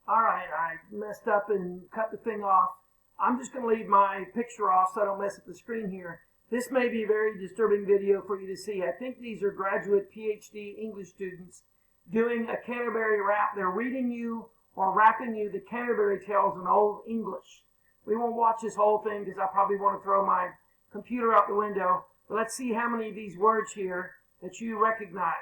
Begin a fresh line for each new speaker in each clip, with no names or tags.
All right, I messed up and cut the thing off. I'm just going to leave my picture off so I don't mess up the screen here. This may be a very disturbing video for you to see. I think these are graduate PhD English students doing a Canterbury rap. They're reading you or rapping you the Canterbury Tales in Old English. We won't watch this whole thing because I probably want to throw my computer out the window. But let's see how many of these words here that you recognize.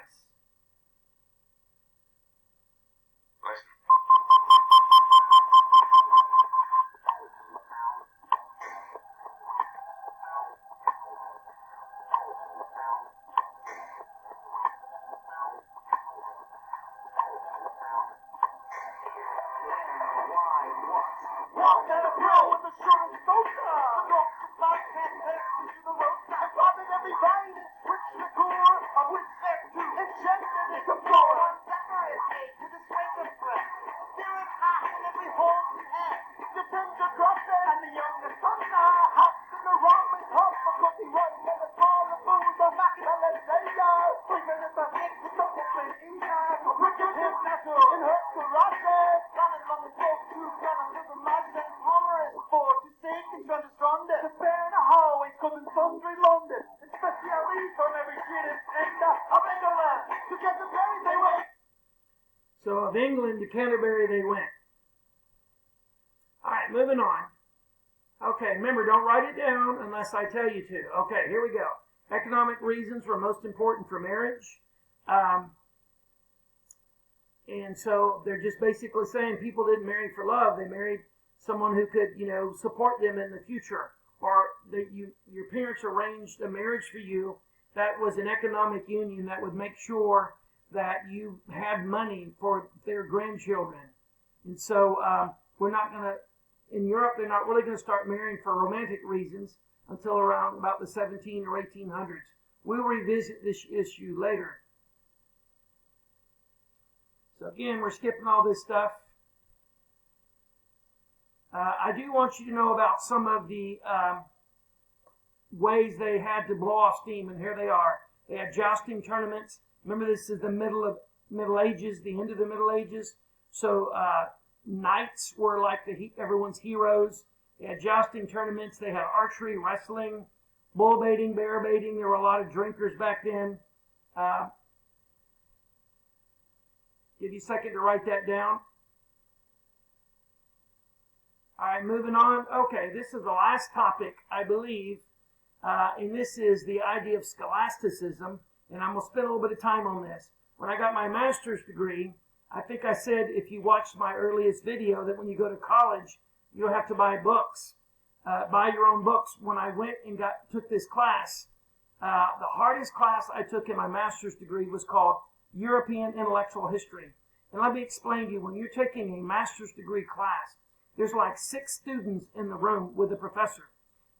So of England to Canterbury they went. All right, moving on. Okay, remember, don't write it down unless I tell you to. Okay, here we go. Economic reasons were most important for marriage. And so they're just basically saying people didn't marry for love. They married someone who could, support them in the future. Or that your parents arranged a marriage for you that was an economic union that would make sure that you had money for their grandchildren. And so we're not going to, in Europe, they're not really going to start marrying for romantic reasons until around about the 17 or 1800s. We'll revisit this issue later. So again, we're skipping all this stuff. I do want you to know about some of the ways they had to blow off steam, and here they are. They had jousting tournaments. Remember, this is the Middle Ages, the end of the Middle Ages. So knights were like everyone's heroes. They had jousting tournaments. They had archery, wrestling, bull baiting, bear baiting. There were a lot of drinkers back then. Give you a second to write that down. All right, moving on. Okay, this is the last topic, I believe, and this is the idea of scholasticism, and I'm going to spend a little bit of time on this. When I got my master's degree, I think I said, if you watched my earliest video, that when you go to college, you'll have to buy books, buy your own books. When I went and took this class, the hardest class I took in my master's degree was called European Intellectual History. And let me explain to you, when you're taking a master's degree class, there's like 6 students in the room with the professor.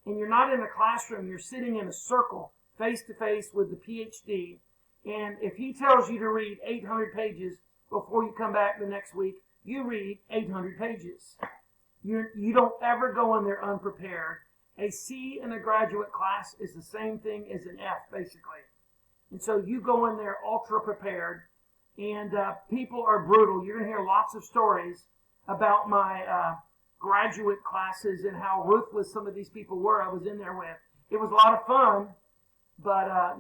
And you're not in a classroom, you're sitting in a circle, face to face with the PhD. And if he tells you to read 800 pages before you come back the next week, you read 800 pages. You don't ever go in there unprepared. A C in a graduate class is the same thing as an F, basically. And so you go in there ultra prepared, and people are brutal. You're going to hear lots of stories about my graduate classes and how ruthless some of these people were I was in there with. It was a lot of fun, but,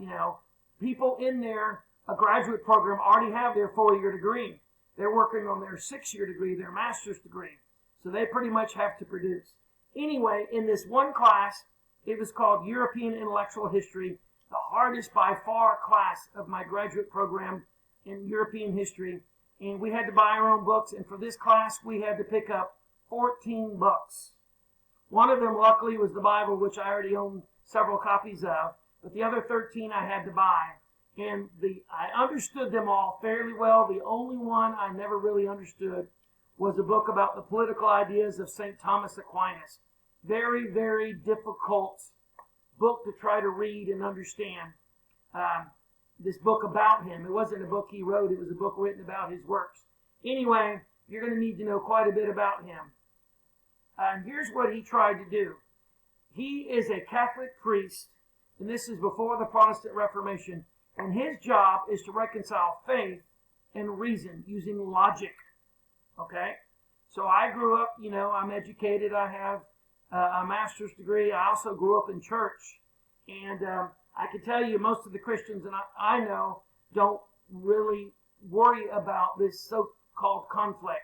people in there, a graduate program, already have their 4-year degree. They're working on their 6-year degree, their master's degree. So they pretty much have to produce. Anyway, in this one class, it was called European Intellectual History, the hardest by far class of my graduate program in European history. And we had to buy our own books, and for this class, we had to pick up 14 books. One of them, luckily, was the Bible, which I already own several copies of, but the other 13 I had to buy. And I understood them all fairly well. The only one I never really understood was a book about the political ideas of St. Thomas Aquinas. Very, very difficult book to try to read and understand. This book about him. It wasn't a book he wrote. It was a book written about his works. Anyway, you're going to need to know quite a bit about him. And here's what he tried to do. He is a Catholic priest, and this is before the Protestant Reformation, and his job is to reconcile faith and reason using logic. Okay? So I grew up, I'm educated. I have a master's degree. I also grew up in church. And I can tell you most of the Christians and I know don't really worry about this so-called conflict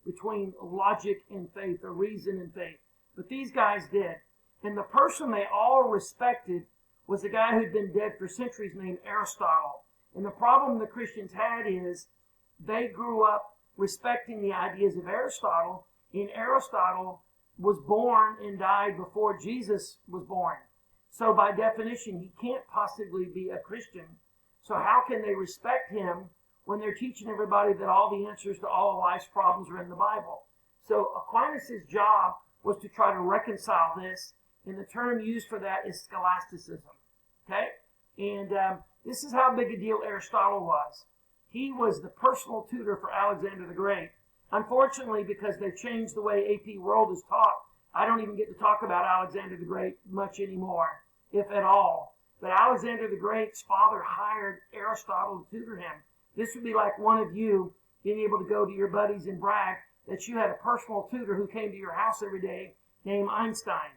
between logic and faith, or reason and faith. But these guys did. And the person they all respected was a guy who'd been dead for centuries named Aristotle. And the problem the Christians had is they grew up respecting the ideas of Aristotle, and Aristotle was born and died before Jesus was born. So by definition, he can't possibly be a Christian. So how can they respect him when they're teaching everybody that all the answers to all of life's problems are in the Bible? So Aquinas' job was to try to reconcile this, and the term used for that is scholasticism. Okay? And this is how big a deal Aristotle was. He was the personal tutor for Alexander the Great. Unfortunately, because they've changed the way AP World is taught, I don't even get to talk about Alexander the Great much anymore, if at all. But Alexander the Great's father hired Aristotle to tutor him. This would be like one of you being able to go to your buddies and brag that you had a personal tutor who came to your house every day named Einstein.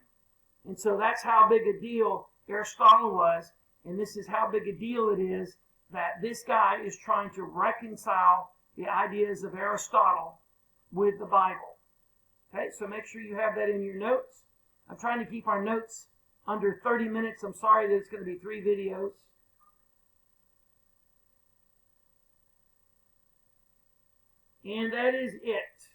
And so that's how big a deal Aristotle was, and this is how big a deal it is that this guy is trying to reconcile the ideas of Aristotle with the Bible. Okay, so make sure you have that in your notes. I'm trying to keep our notes under 30 minutes. I'm sorry that it's going to be 3 videos. And that is it.